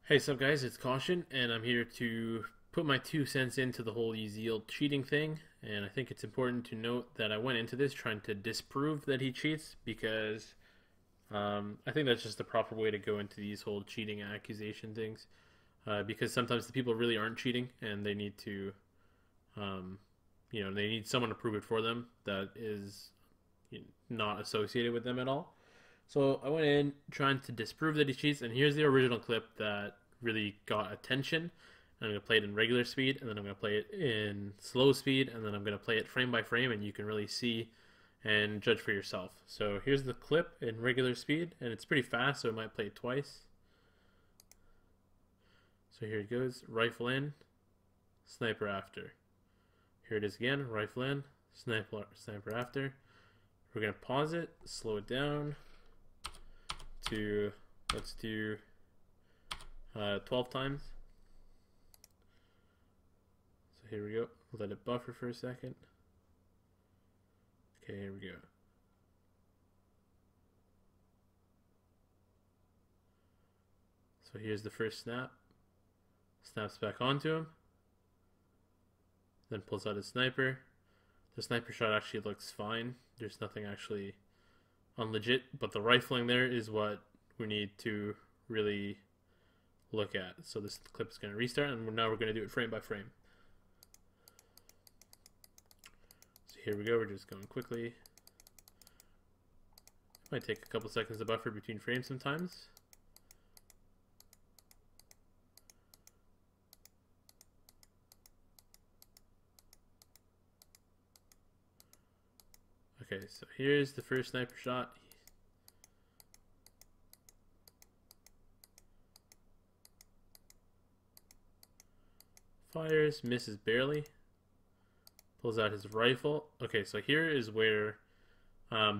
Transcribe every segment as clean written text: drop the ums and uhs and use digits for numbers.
Hey, sup guys, it's Caution, and I'm here to put my 2 cents into the whole Uziel cheating thing. And I think it's important to note that I went into this trying to disprove that he cheats because I think that's just the proper way to go into these whole cheating accusation things. Because sometimes the people really aren't cheating, and they need to, um, they need someone to prove it for them that is not associated with them at all. So I went in trying to disprove that he cheats, and here's the original clip that really got attention. I'm going to play it in regular speed, and then I'm going to play it in slow speed, and then I'm going to play it frame by frame, and you can really see and judge for yourself. So here's the clip in regular speed, and it's pretty fast, so I might play it twice. So here it goes, rifle in, sniper after. Here it is again, rifle in, sniper after. We're going to pause it, slow it down to, let's do 12 times. So here we go. Let it buffer for a second. Okay, here we go. So here's the first snap. Snaps back onto him. Then pulls out his sniper. The sniper shot actually looks fine. There's nothing actually unlegit, but the rifling there is what we need to really look at. So this clip is going to restart, and now we're going to do it frame by frame. So here we go. We're just going quickly. Might take a couple seconds to buffer between frames sometimes. Okay, so here's the first sniper shot. Fires, misses barely. Pulls out his rifle. Okay, so here is where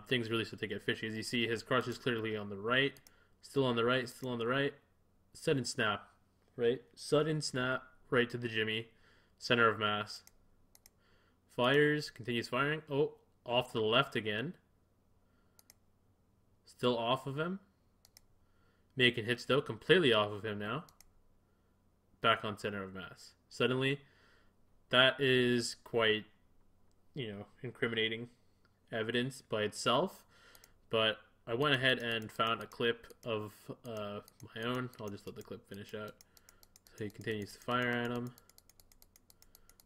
things really start to get fishy. As you see, his crouch is clearly on the right. Still on the right, still on the right. Sudden snap, right? Sudden snap right to the Jimmy. Center of mass. Fires, continues firing. Oh, off to the left again. Still off of him. Making hits though, completely off of him now. Back on center of mass. Suddenly, that is quite, incriminating evidence by itself. But I went ahead and found a clip of my own. I'll just let the clip finish out. So he continues to fire at him.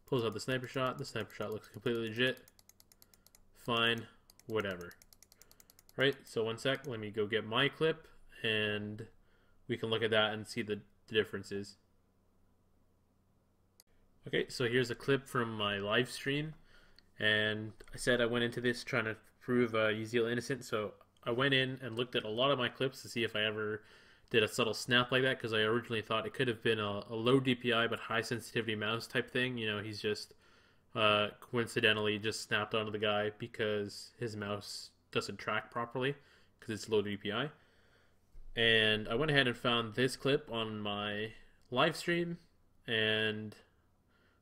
Pulls out the sniper shot. The sniper shot looks completely legit. Fine, whatever. Right, so one sec, let me go get my clip and we can look at that and see the differences. Okay, so here's a clip from my live stream, and I said I went into this trying to prove Uziel innocent, so I went in and looked at a lot of my clips to see if I ever did a subtle snap like that, because I originally thought it could have been a low DPI but high sensitivity mouse type thing. He's just coincidentally just snapped onto the guy because his mouse doesn't track properly because it's low DPI. And I went ahead and found this clip on my live stream, and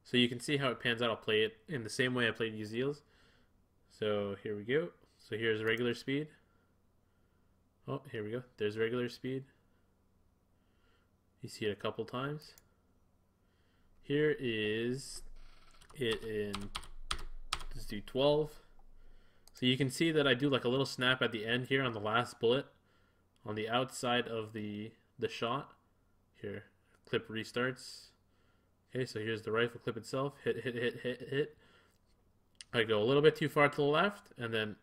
so you can see how it pans out. I'll play it in the same way I played Uziel's. So here we go. So here's regular speed. Oh, here we go. There's regular speed. You see it a couple times. Here is it in, let's do 12. So you can see that I do like a little snap at the end here on the last bullet on the outside of the shot. Here, clip restarts. Okay, so here's the rifle clip itself. Hit, hit, hit, hit, hit. I go a little bit too far to the left, and then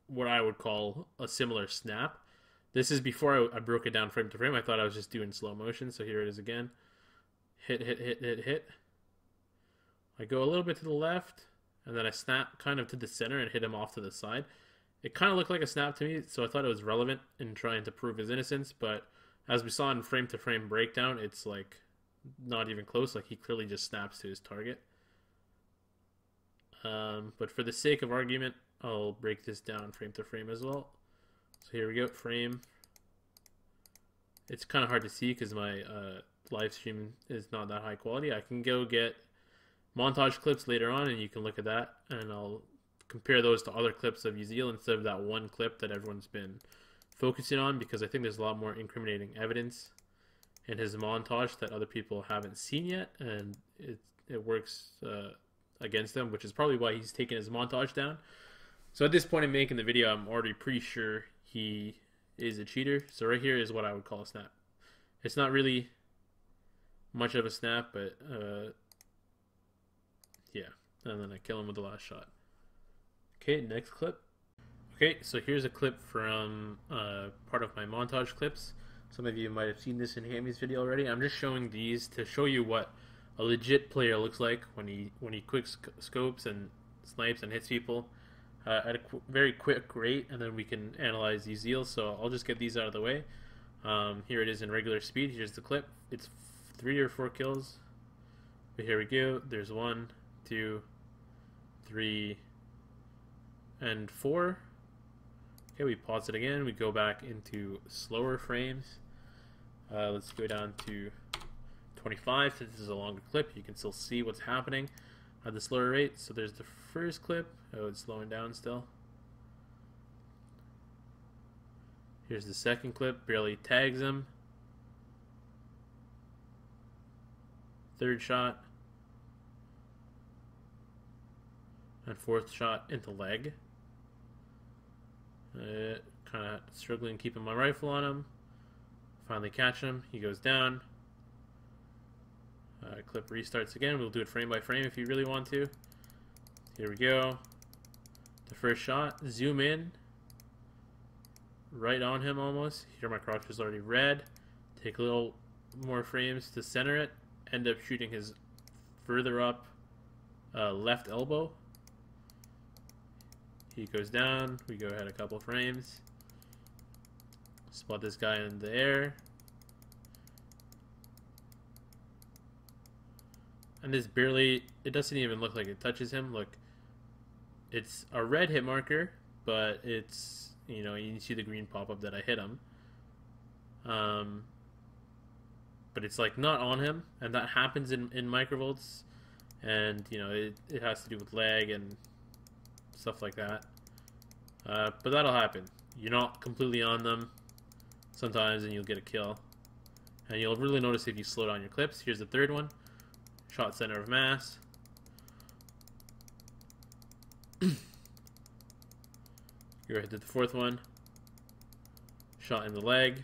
what I would call a similar snap. This is before I broke it down frame to frame. I thought I was just doing slow motion, so here it is again. Hit, hit, hit, hit, hit. I go a little bit to the left, and then I snap kind of to the center and hit him off to the side. It kind of looked like a snap to me, so I thought it was relevant in trying to prove his innocence, but as we saw in frame to frame breakdown, it's like not even close. Like he clearly just snaps to his target. But for the sake of argument, I'll break this down frame to frame as well. So here we go, frame. It's kind of hard to see because my live stream is not that high quality. I can go get montage clips later on and you can look at that, and I'll compare those to other clips of Uziel instead of that one clip that everyone's been focusing on, because I think there's a lot more incriminating evidence in his montage that other people haven't seen yet, and it works against him, which is probably why he's taken his montage down. So at this point in making the video, I'm already pretty sure he is a cheater. So right here is what I would call a snap. It's not really much of a snap, but yeah. And then I kill him with the last shot. Okay, next clip. Okay, so here's a clip from part of my montage clips. Some of you might have seen this in Hammy's video already. I'm just showing these to show you what a legit player looks like when he quick scopes and snipes and hits people at a very quick rate, and then we can analyze Uziel. So I'll just get these out of the way. Here it is in regular speed. Here's the clip. It's 3 or 4 kills. But here we go. There's 1, 2, 3, and 4. Okay, we pause it again. We go back into slower frames. Let's go down to 25. Since this is a longer clip, you can still see what's happening at the slower rate. So there's the first clip. Oh, it's slowing down still. Here's the second clip. Barely tags him. Third shot. And fourth shot into leg. Kind of struggling keeping my rifle on him. Finally catch him. He goes down. Clip restarts again. We'll do it frame by frame if you really want to. Here we go. The first shot. Zoom in. Right on him almost. Here my crouch is already red. Take a little more frames to center it. End up shooting his further up left elbow. He goes down. We go ahead a couple frames. Spot this guy in the air. And this barely, it doesn't even look like it touches him. Look, it's a red hit marker, but it's, you know, you can see the green pop up that I hit him. But it's like not on him, and that happens in microvolts. And, you know, it has to do with lag and stuff like that. But that'll happen. You're not completely on them sometimes, and you'll get a kill. And you'll really notice if you slow down your clips. Here's the third one. Shot center of mass. Go ahead to the fourth one. Shot in the leg.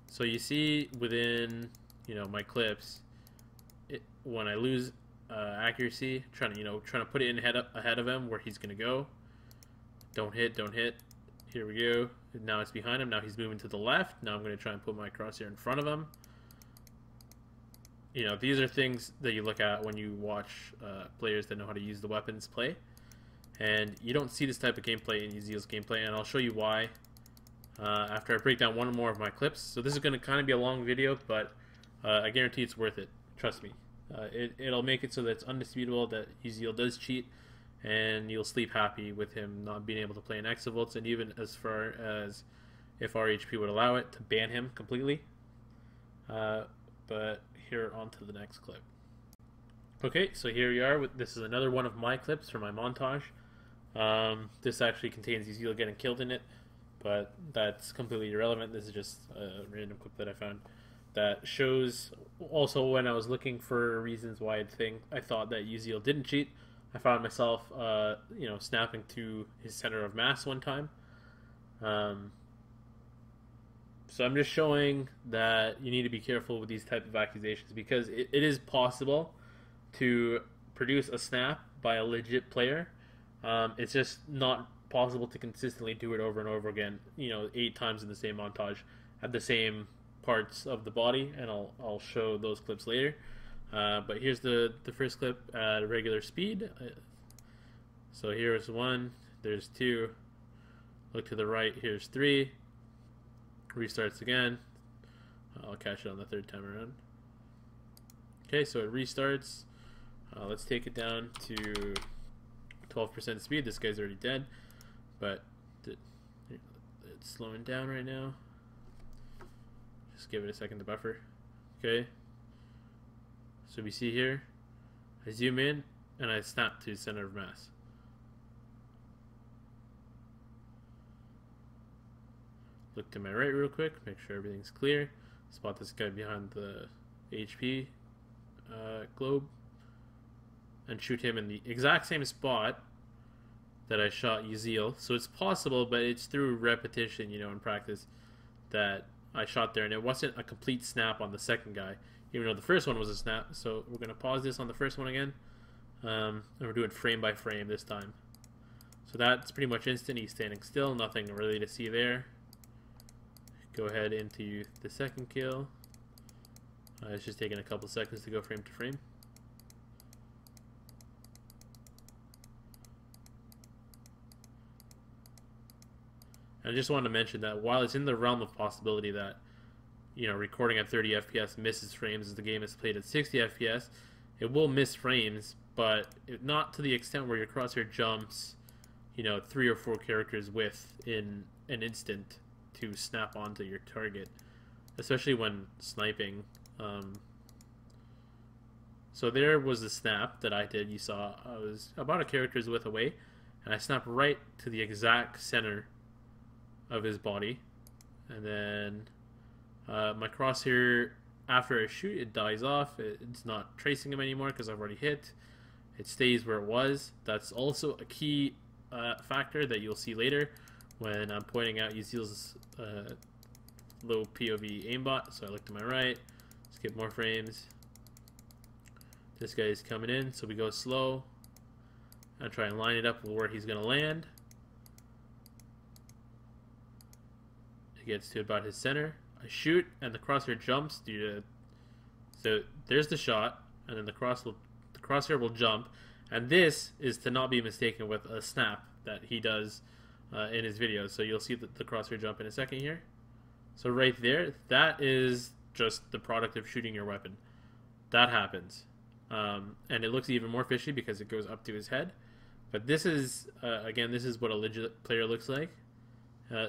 So you see within, you know, my clips, when I lose accuracy, trying to put it in ahead of him where he's gonna go. Don't hit. Here we go. Now it's behind him. Now he's moving to the left. Now I'm gonna try and put my crosshair in front of him. You know, these are things that you look at when you watch players that know how to use the weapons play, and you don't see this type of gameplay in Uziel's gameplay, and I'll show you why after I break down one more of my clips. So this is going to kind of be a long video, but I guarantee it's worth it. Trust me. It'll make it so that it's undisputable that Uziel does cheat, and you'll sleep happy with him not being able to play in exavolts, and even as far as if RHP would allow it, to ban him completely. But here, on to the next clip. Okay, so here we are. This is another one of my clips for my montage. This actually contains Uziel getting killed in it, but that's completely irrelevant. This is just a random clip that I found that shows also when I was looking for reasons why I thought that Uziel didn't cheat. I found myself, you know, snapping to his center of mass one time. So I'm just showing that you need to be careful with these type of accusations, because it is possible to produce a snap by a legit player. It's just not possible to consistently do it over and over again, you know, 8 times in the same montage at the same parts of the body, and I'll show those clips later. But here's the first clip at regular speed. So here's 1, there's 2, look to the right, here's 3. Restarts again. I'll catch it on the third time around. Okay, so it restarts. Let's take it down to 12% speed. This guy's already dead, but it's slowing down right now. Just give it a second to buffer. Okay, so we see here, I zoom in and I snap to center of mass. Look to my right real quick, make sure everything's clear. Spot this guy behind the HP globe and shoot him in the exact same spot that I shot Uziel. So it's possible, but it's through repetition, you know, in practice, that I shot there, and it wasn't a complete snap on the second guy, even though the first one was a snap. So we're going to pause this on the first one again, and we're doing frame by frame this time. So that's pretty much instant. He's standing still, nothing really to see there. Go ahead into the second kill. It's just taking a couple seconds to go frame to frame. I just wanted to mention that while it's in the realm of possibility that, you know, recording at 30 FPS misses frames as the game is played at 60 FPS, it will miss frames, but not to the extent where your crosshair jumps, you know, 3 or 4 characters width in an instant to snap onto your target, especially when sniping. So there was the snap that I did. You saw I was about a character's width away, and I snapped right to the exact center of his body, and then my crosshair, after I shoot, it dies off. It's not tracing him anymore because I've already hit. It stays where it was. That's also a key factor that you'll see later when I'm pointing out Uziel's low POV aimbot. So I look to my right, skip more frames. This guy is coming in, so we go slow. I try and line it up with where he's going to land. Gets to about his center. I shoot, and the crosshair jumps due to. So there's the shot, and then the crosshair will jump, and this is to not be mistaken with a snap that he does in his videos. So you'll see the crosshair jump in a second here. So right there, that is just the product of shooting your weapon. That happens, and it looks even more fishy because it goes up to his head. But this is again, this is what a legit player looks like.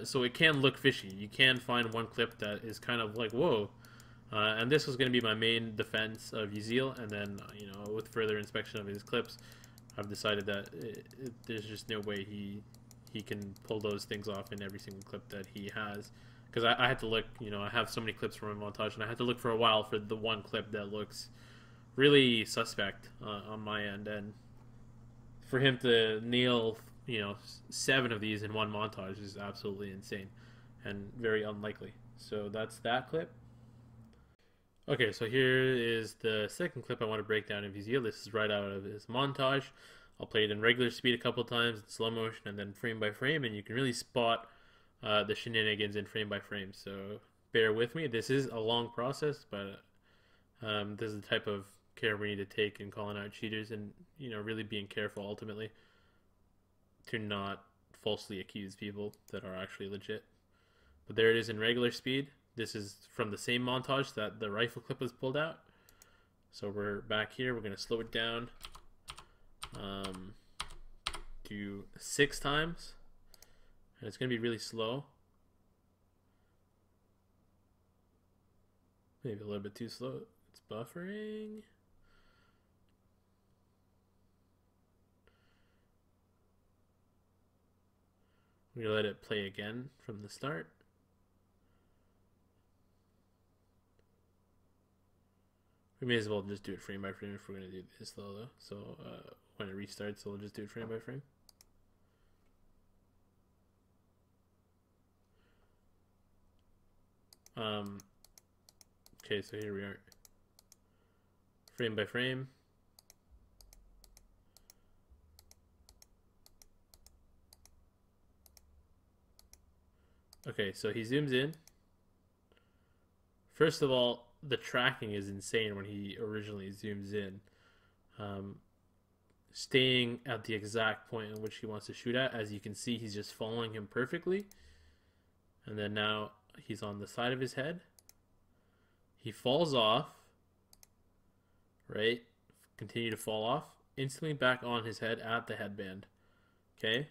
So it can look fishy. You can find one clip that is kind of like, whoa. And this was going to be my main defense of Uziel. And then, you know, with further inspection of his clips, I've decided that there's just no way he can pull those things off in every single clip that he has. Because I had to look, you know, I have so many clips from my montage, and I had to look for a while for the one clip that looks really suspect on my end. And for him to nail, you know, 7 of these in one montage is absolutely insane and very unlikely. So that's that clip. Okay, so here is the second clip I want to break down in Uziel. This is right out of his montage. I'll play it in regular speed a couple times, in slow motion, and then frame by frame, and you can really spot the shenanigans in frame by frame. So bear with me. This is a long process, but this is the type of care we need to take in calling out cheaters, and, you know, really being careful ultimately to not falsely accuse people that are actually legit. But there it is in regular speed. This is from the same montage that the rifle clip was pulled out. So we're back here. We're going to slow it down to 6 times. And it's going to be really slow. Maybe a little bit too slow. It's buffering. We're going to let it play again from the start. We may as well just do it frame by frame if we're going to do this slow though. So when it restarts, we'll just do it frame by frame. Okay, so here we are. Frame by frame. Okay, so he zooms in. First of all, the tracking is insane when he originally zooms in. Staying at the exact point in which he wants to shoot at. As you can see, he's just following him perfectly. And then now he's on the side of his head. He falls off. Right? Continue to fall off. Instantly back on his head at the headband. Okay?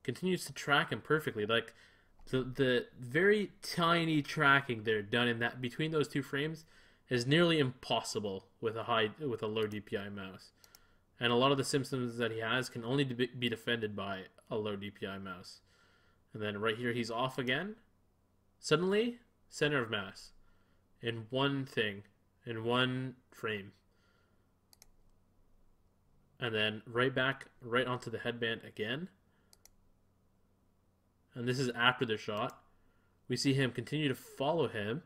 Continues to track him perfectly. Like, the very tiny tracking there done in that between those 2 frames is nearly impossible with a low DPI mouse. And a lot of the systems that he has can only be defended by a low DPI mouse. And then right here he's off again. Suddenly, center of mass in one thing, in one frame. And then right back, right onto the headband again. And this is after the shot. We see him continue to follow him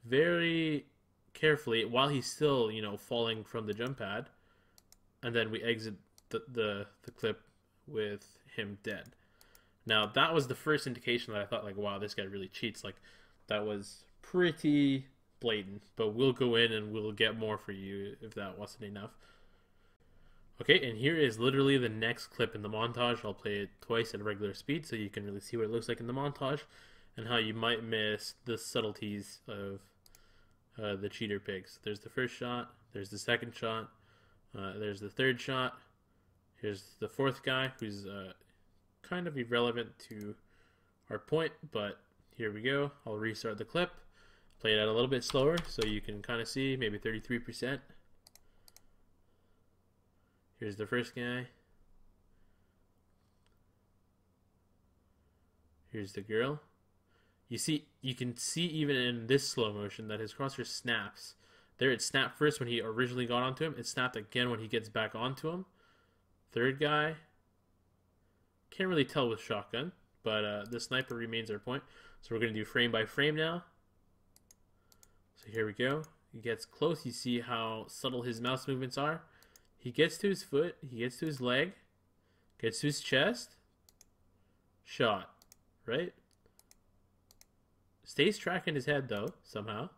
very carefully while he's still, falling from the jump pad. And then we exit the clip with him dead. Now, that was the first indication that I thought, like, wow, this guy really cheats. Like, that was pretty blatant. But we'll go in and we'll get more for you if that wasn't enough. Okay, and here is literally the next clip in the montage. I'll play it twice at regular speed so you can really see what it looks like in the montage and how you might miss the subtleties of the cheater pigs. There's the first shot. There's the second shot. There's the third shot. Here's the fourth guy who's kind of irrelevant to our point, but here we go. I'll restart the clip. Play it out a little bit slower so you can kind of see, maybe 33%. Here's the first guy. Here's the girl. You can see even in this slow motion that his crosshair snaps. There it snapped first when he originally got onto him. It snapped again when he gets back onto him. Third guy. Can't really tell with shotgun, but the sniper remains our point. So we're going to do frame by frame now. So here we go. He gets close. You see how subtle his mouse movements are. He gets to his foot, he gets to his leg, gets to his chest, shot, right? Stays tracking his head though, somehow.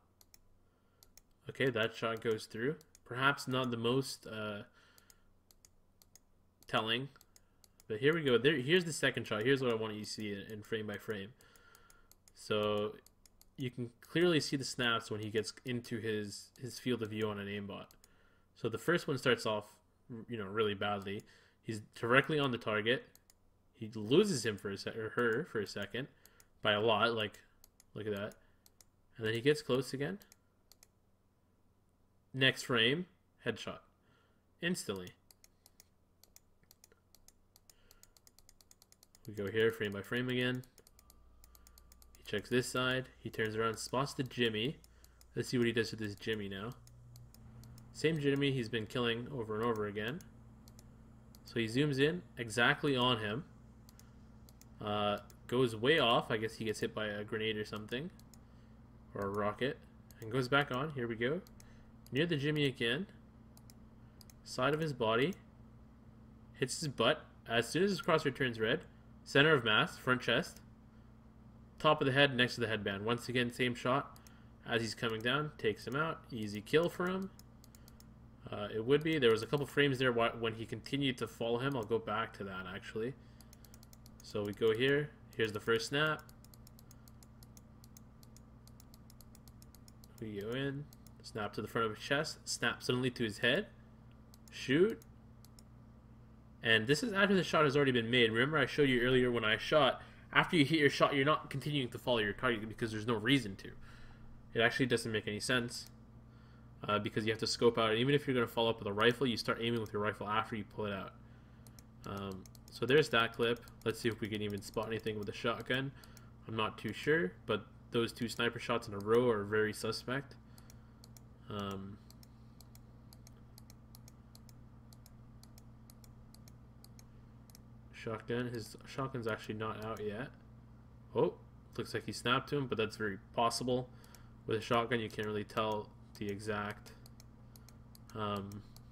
Okay, that shot goes through. Perhaps not the most telling, but here we go. Here's the second shot. Here's what I want you to see in frame by frame. So you can clearly see the snaps when he gets into his field of view on an aimbot. So the first one starts off, really badly. He's directly on the target. He loses him for a her for a second, by a lot. Like, look at that. And then he gets close again. Next frame, headshot, instantly. We go here, frame by frame again. He checks this side. He turns around, spots the Jimmy. Let's see what he does with this Jimmy now. Same Jimmy he's been killing over and over again. So he zooms in exactly on him. Goes way off. I guess he gets hit by a grenade or something. Or a rocket. And goes back on. Here we go. Near the Jimmy again. Side of his body. Hits his butt. As soon as his crosshair turns red. Center of mass. Front chest. Top of the head next to the headband. Once again, same shot. As he's coming down. Takes him out. Easy kill for him. It would be. There was a couple frames there when he continued to follow him. I'll go back to that, actually. So we go here. Here's the first snap. We go in. Snap to the front of his chest. Snap suddenly to his head. Shoot. And this is after the shot has already been made. Remember I showed you earlier when I shot. After you hit your shot, you're not continuing to follow your target because there's no reason to. It actually doesn't make any sense. Because you have to scope out. And even if you're going to follow up with a rifle, you start aiming with your rifle after you pull it out. So there's that clip. Let's see if we can even spot anything with a shotgun. I'm not too sure, but those two sniper shots in a row are very suspect. Shotgun. His shotgun's actually not out yet. Oh, looks like he snapped to him, but that's very possible. With a shotgun, you can't really tell the exact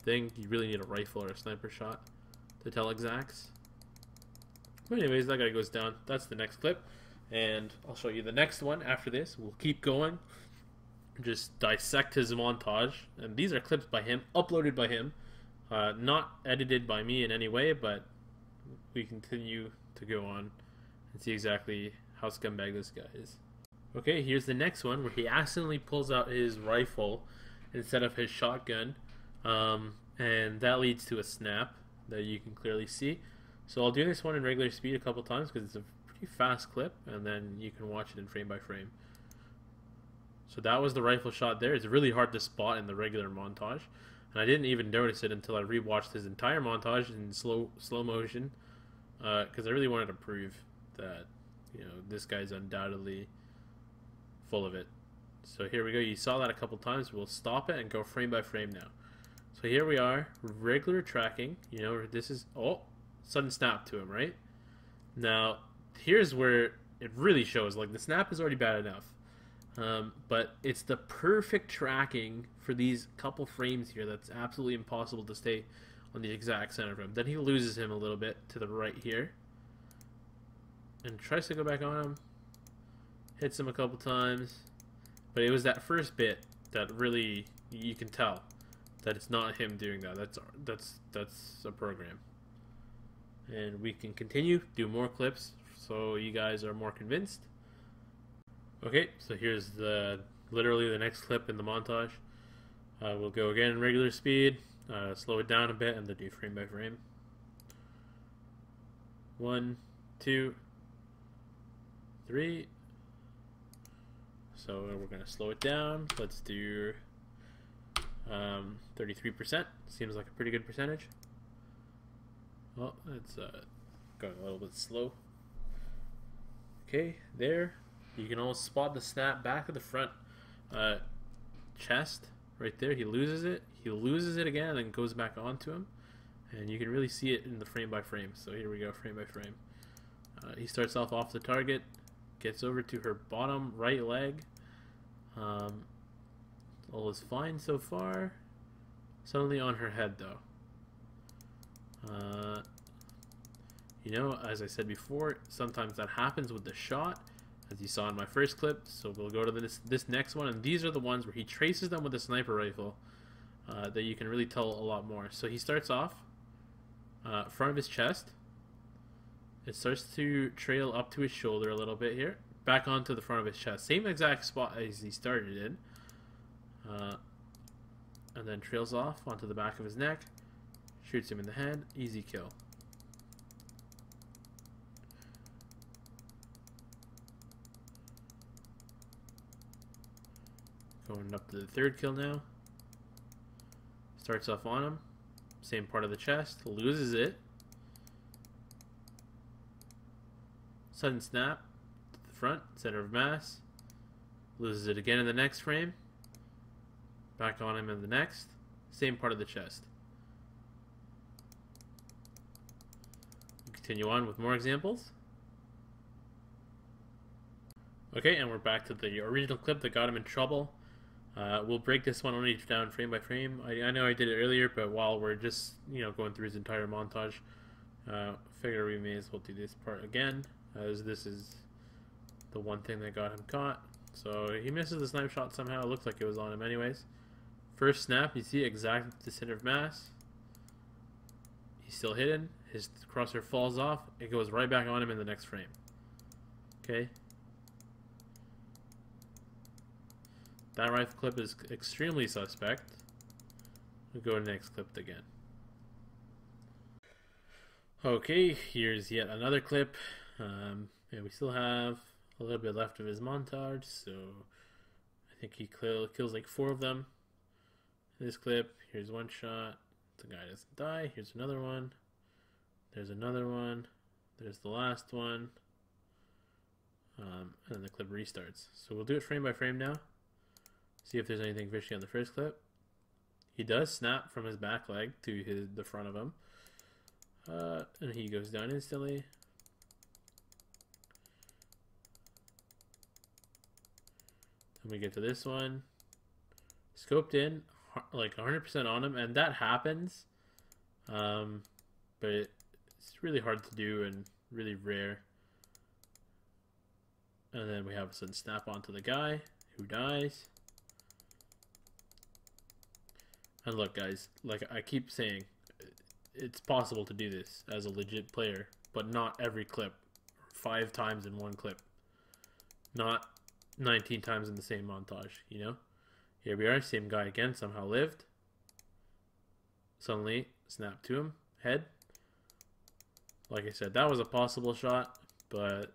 thing. You really need a rifle or a sniper shot to tell exacts. But anyways, that guy goes down. That's the next clip, and I'll show you the next one after this. We'll keep going, just dissect his montage, and these are clips by him, uploaded by him, not edited by me in any way, but we continue to go on and see exactly how scumbag this guy is. Okay, here's the next one where he accidentally pulls out his rifle instead of his shotgun, and that leads to a snap that you can clearly see. So I'll do this one in regular speed a couple times because it's a pretty fast clip, and then you can watch it in frame by frame. So that was the rifle shot there. It's really hard to spot in the regular montage, and I didn't even notice it until I rewatched his entire montage in slow motion, because I really wanted to prove that this guy's undoubtedly full of it. So here we go. You saw that a couple times. We'll stop it and go frame by frame now. So here we are, regular tracking. You know, this is, oh, sudden snap to him, right? Now, here's where it really shows. Like, the snap is already bad enough. But it's the perfect tracking for these couple frames here that's absolutely impossible to stay on the exact center of him. Then he loses him a little bit to the right here. And tries to go back on him. Hits him a couple times. But it was that first bit that really, you can tell that it's not him doing that. That's a program. And we can continue, do more clips so you guys are more convinced. Okay, so here's literally the next clip in the montage. We'll go again in regular speed, slow it down a bit, and then do frame by frame. 1, 2, 3. So we're going to slow it down. Let's do 33%. Seems like a pretty good percentage. Well, it's going a little bit slow. Okay, there. You can almost spot the snap back of the front chest right there. He loses it. He loses it again and then goes back onto him. And you can really see it in the frame by frame. So here we go, frame by frame. He starts off the target, gets over to her bottom right leg. All is fine so far. Suddenly on her head though. You know, as I said before, sometimes that happens with the shot, as you saw in my first clip. So we'll go to this next one, and these are the ones where he traces them with a sniper rifle that you can really tell a lot more. So he starts off front of his chest. It starts to trail up to his shoulder a little bit here, back onto the front of his chest, same exact spot as he started in, and then trails off onto the back of his neck, shoots him in the head, easy kill. Going up to the third kill now. Starts off on him, same part of the chest, loses it. Sudden snap to the front, center of mass. Loses it again in the next frame. Back on him in the next. Same part of the chest. We'll continue on with more examples. Okay, and we're back to the original clip that got him in trouble. We'll break this one only down frame by frame. I know I did it earlier, but while we're just going through his entire montage, figure we may as well do this part again, as this is the one thing that got him caught. So he misses the snipe shot somehow. It looks like it was on him anyways. First snap, you see exactly the center of mass. He's still hidden. His crosshair falls off. It goes right back on him in the next frame. Okay. That rifle clip is extremely suspect. We'll go to the next clip again. Okay, here's yet another clip. And we still have a little bit left of his montage, so I think he kills like 4 of them. In this clip, here's one shot. The guy doesn't die. Here's another one. There's another one. There's the last one. And then the clip restarts. So we'll do it frame by frame now. See if there's anything fishy on the first clip. He does snap from his back leg to the front of him. And he goes down instantly. Then we get to this one. Scoped in, like 100% on him, and that happens. But it's really hard to do and really rare. And then we have a sudden snap onto the guy who dies. And look, guys, like I keep saying, it's possible to do this as a legit player, but not every clip. 5 times in one clip. Not 19 times in the same montage, Here we are, same guy again, somehow lived. Suddenly, snap to him, head. Like I said, that was a possible shot, but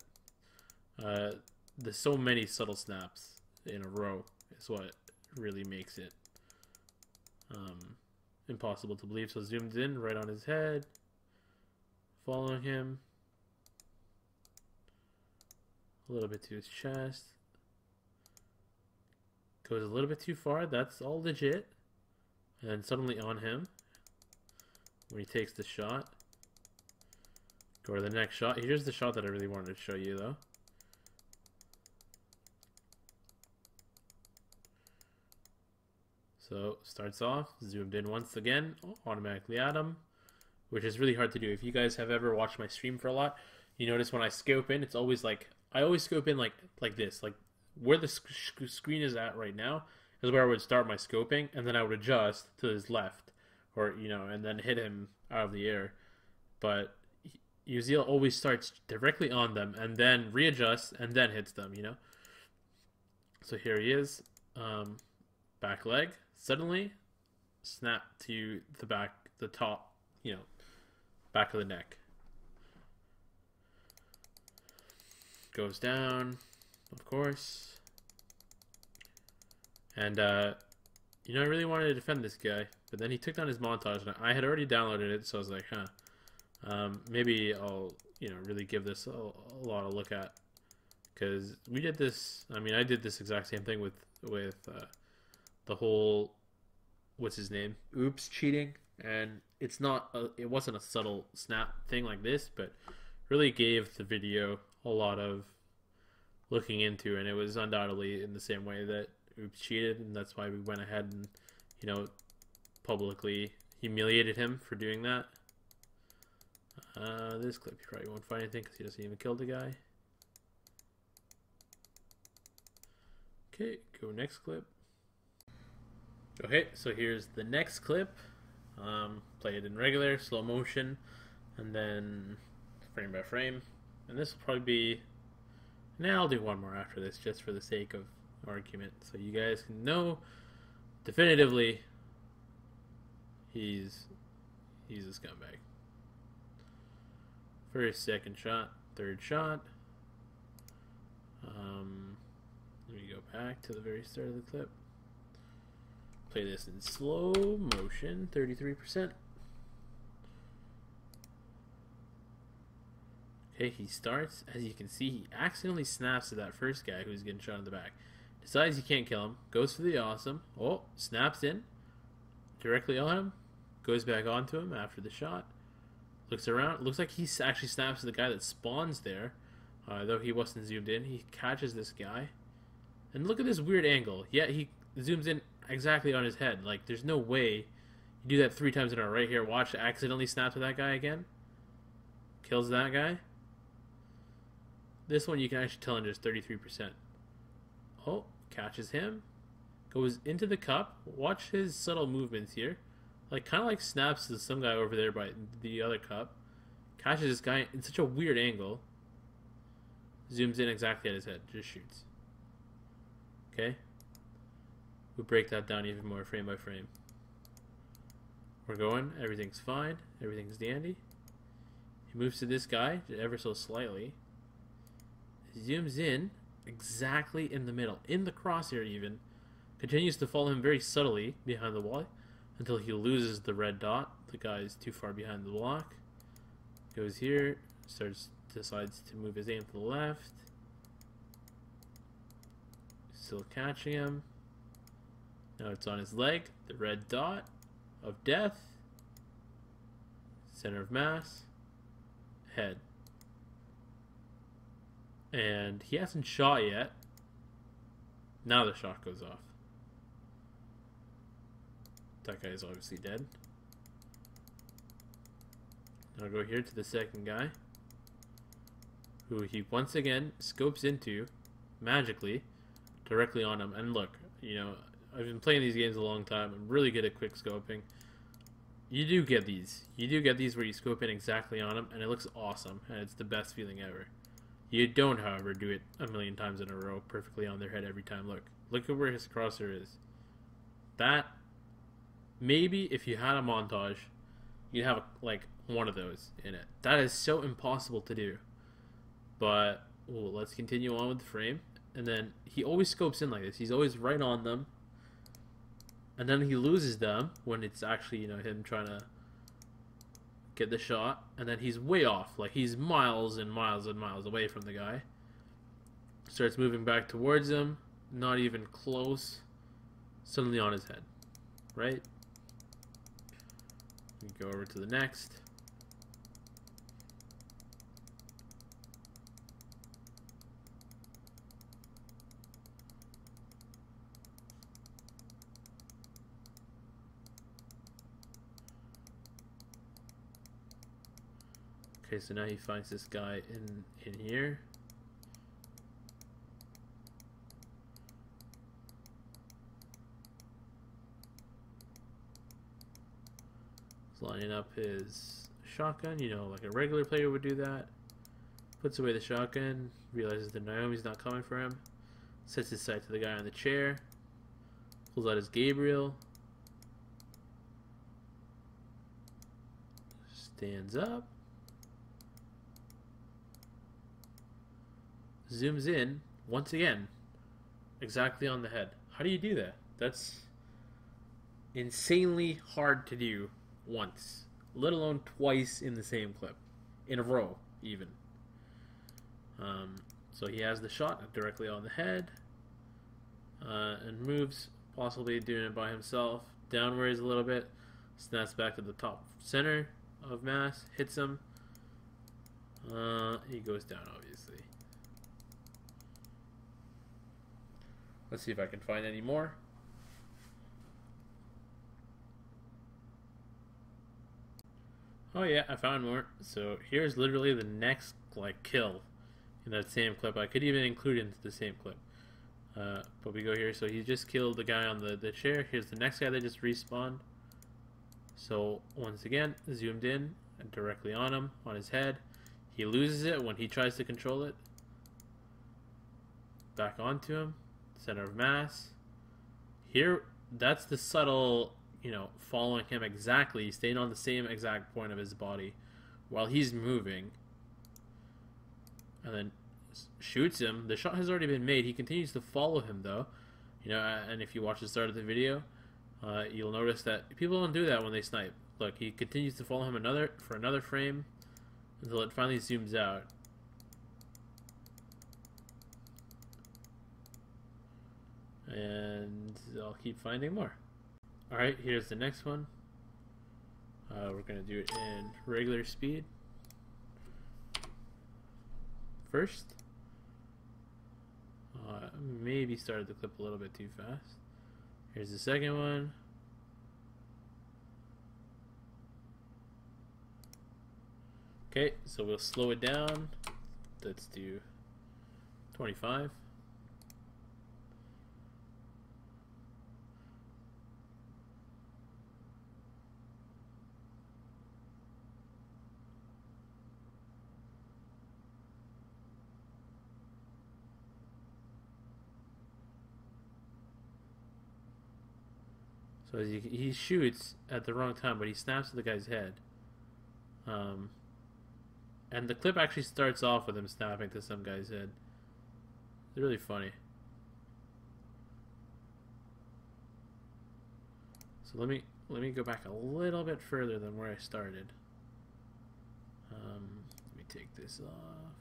there's so many subtle snaps in a row is what really makes it impossible to believe. So zoomed in right on his head, following him a little bit to his chest, Goes a little bit too far. That's all legit. And suddenly on him. When he takes the shot. Go to the next shot. Here's the shot that I really wanted to show you, though. So, starts off, zoomed in once again, automatically at him, which is really hard to do. If you guys have ever watched my stream for a lot, you notice when I scope in, it's always like, I always scope in like this, like where the screen is at right now is where I would start my scoping, and then I would adjust to his left, or, you know, and then hit him out of the air. But Uziel always starts directly on them and then readjusts and then hits them, you know? So here he is, back leg, suddenly snap to the back, the top, you know, back of the neck. Goes down, of course. And, you know, I really wanted to defend this guy, but then he took down his montage, and I had already downloaded it, so I was like, maybe I'll, you know, really give this a lot of look at, because we did this. I mean, I did this exact same thing with the whole, what's his name, oops cheating, and it wasn't a subtle snap thing like this, but really gave the video a lot of looking into, and it was undoubtedly in the same way that oops cheated, and that's why we went ahead and, you know, publicly humiliated him for doing that. This clip you probably won't find anything because he doesn't even kill the guy. Okay, go next clip. Okay, so here's the next clip. Play it in regular, slow motion, and then frame by frame. And this will probably be... Now I'll do one more after this, just for the sake of argument, so you guys can know definitively he's a scumbag. First, second shot, third shot. Let me go back to the very start of the clip. Play this in slow motion, 33%. Okay, he starts. As you can see, he accidentally snaps to that first guy who's getting shot in the back. Decides he can't kill him. Goes for the awesome. Oh, snaps in. Directly on him. Goes back onto him after the shot. Looks around. Looks like he actually snaps to the guy that spawns there. Though he wasn't zoomed in. He catches this guy. And look at this weird angle. Yeah, he zooms in exactly on his head. Like, there's no way you do that 3 times in a row. Right here, watch, accidentally snap to that guy again. Kills that guy. This one you can actually tell in just 33%. Oh, catches him. Goes into the cup. Watch his subtle movements here. Like, kind of like snaps to some guy over there by the other cup. Catches this guy in such a weird angle. Zooms in exactly at his head. Just shoots. Okay? We break that down even more frame by frame. We're going. Everything's fine. Everything's dandy. He moves to this guy ever so slightly. Zooms in exactly in the middle. In the crosshair even. Continues to follow him very subtly behind the wall until he loses the red dot. The guy's too far behind the block. Goes here. Decides to move his aim to the left. Still catching him. Now it's on his leg. The red dot of death. Center of mass. Head. And he hasn't shot yet. Now the shot goes off. That guy is obviously dead. Now go here to the second guy, who he once again scopes into magically directly on him. And look, you know, I've been playing these games a long time. I'm really good at quick scoping. You do get these. You do get these where you scope in exactly on him, and it looks awesome, and it's the best feeling ever. You don't, however, do it a million times in a row perfectly on their head every time. Look at where his crosshair is. That, maybe if you had a montage, you'd have like one of those in it. That is so impossible to do. But let's continue on with the frame. And then he always scopes in like this. He's always right on them. And then he loses them when it's actually, you know, him trying to get the shot. And then he's way off. Like, he's miles and miles and miles away from the guy. Starts moving back towards him. Not even close. suddenly on his head, right? We go over to the next. Okay, so now he finds this guy in here. He's lining up his shotgun, you know, like a regular player would do that. Puts away the shotgun, realizes that Naomi's not coming for him. Sets his sight to the guy on the chair. Pulls out his Gabriel. Stands up. Zooms in, once again, exactly on the head. How do you do that? That's insanely hard to do once, let alone twice in the same clip. In a row, even. So he has the shot directly on the head, and moves, possibly doing it by himself, downwards a little bit, snaps back to the top center of mass, hits him. He goes down, obviously. Let's see if I can find any more. Oh yeah, I found more. So here's literally the next kill in that same clip. I could even include it into the same clip. But we go here. So he just killed the guy on the chair. Here's the next guy that just respawned. So once again, zoomed in and directly on him, on his head. He loses it when he tries to control it. Back onto him. Center of mass. Here, that's the subtle, you know, following him exactly, staying on the same exact point of his body while he's moving. And then shoots him. The shot has already been made. He continues to follow him though. You know, and if you watch the start of the video, you'll notice that people don't do that when they snipe. Look, he continues to follow him for another frame until it finally zooms out. And I'll keep finding more. Alright, here's the next one. We're going to do it in regular speed. First. Maybe started the clip a little bit too fast. Here's the second one. Okay, so we'll slow it down. Let's do 25. So as he shoots at the wrong time, but he snaps to the guy's head. And the clip actually starts off with him snapping to some guy's head. It's really funny. So let me go back a little bit further than where I started. Let me take this off.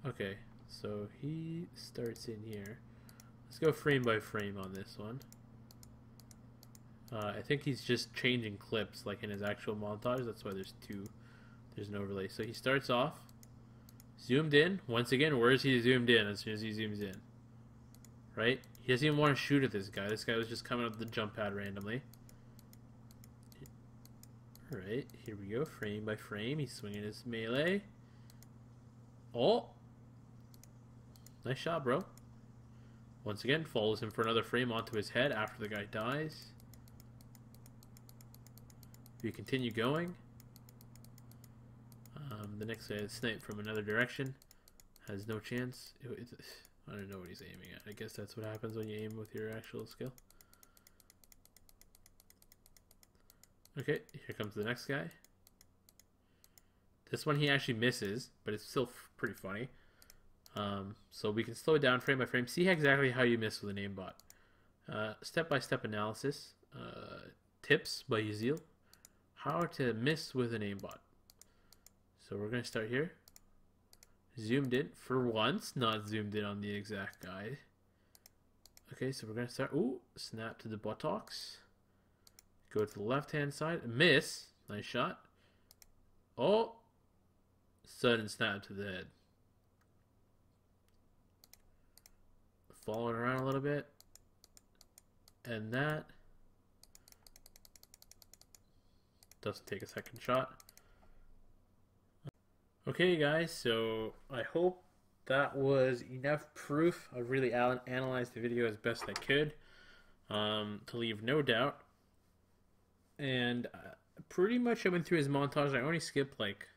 Okay, so he starts in here. Let's go frame by frame on this one. I think he's just changing clips like in his actual montage. That's why there's an overlay. So he starts off zoomed in. Once again, where is he zoomed in as soon as he zooms in? Right? He doesn't even want to shoot at this guy. This guy was just coming up the jump pad randomly. Alright, here we go. Frame by frame. He's swinging his melee. Oh! Nice shot, bro. Once again, follows him for another frame onto his head after the guy dies. We continue going. The next guy is sniped from another direction. Has no chance. I don't know what he's aiming at. I guess that's what happens when you aim with your actual skill. Okay, here comes the next guy. This one he actually misses, but it's still pretty funny. So we can slow it down frame by frame. See exactly how you miss with an aimbot. Step-by-step analysis. Tips by Uziel. How to miss with an aimbot. So we're going to start here. Zoomed in for once, not zoomed in on the exact guy. Okay, so we're gonna start. Ooh, snap to the buttocks. Go to the left-hand side. Miss. Nice shot. Oh, sudden snap to the head. Following around a little bit. And that doesn't take a second shot. Okay, guys, so I hope that was enough proof. I really analyzed the video as best I could to leave no doubt. And pretty much I went through his montage. I only skipped like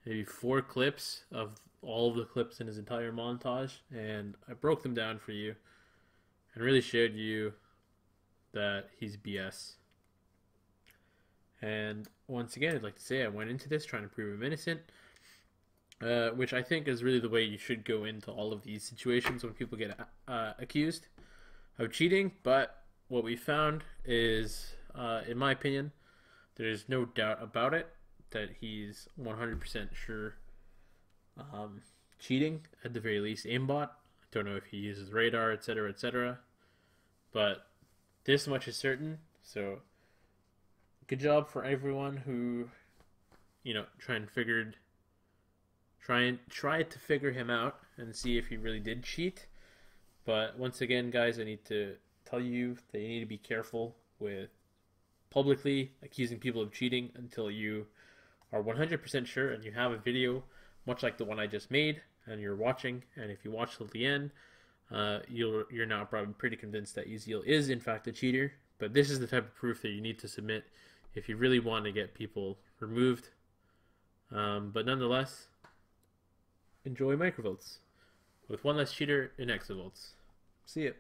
maybe 4 clips of all of the clips in his entire montage, and I broke them down for you and really showed you that he's BS. And once again, I'd like to say I went into this trying to prove him innocent, which I think is really the way you should go into all of these situations when people get accused of cheating. But what we found is, in my opinion, there's no doubt about it that he's 100% sure cheating, at the very least aimbot. I don't know if he uses radar, etc., etc., but this much is certain. So good job for everyone who, you know, try to figure him out and see if he really did cheat. But once again, guys, I need to tell you that you need to be careful with publicly accusing people of cheating until you are 100% sure and you have a video much like the one I just made and you're watching. And if you watch till the end, you're now probably pretty convinced that Uziel is in fact a cheater. But this is the type of proof that you need to submit if you really want to get people removed. But nonetheless, enjoy microvotes with one less cheater in exavotes. See ya.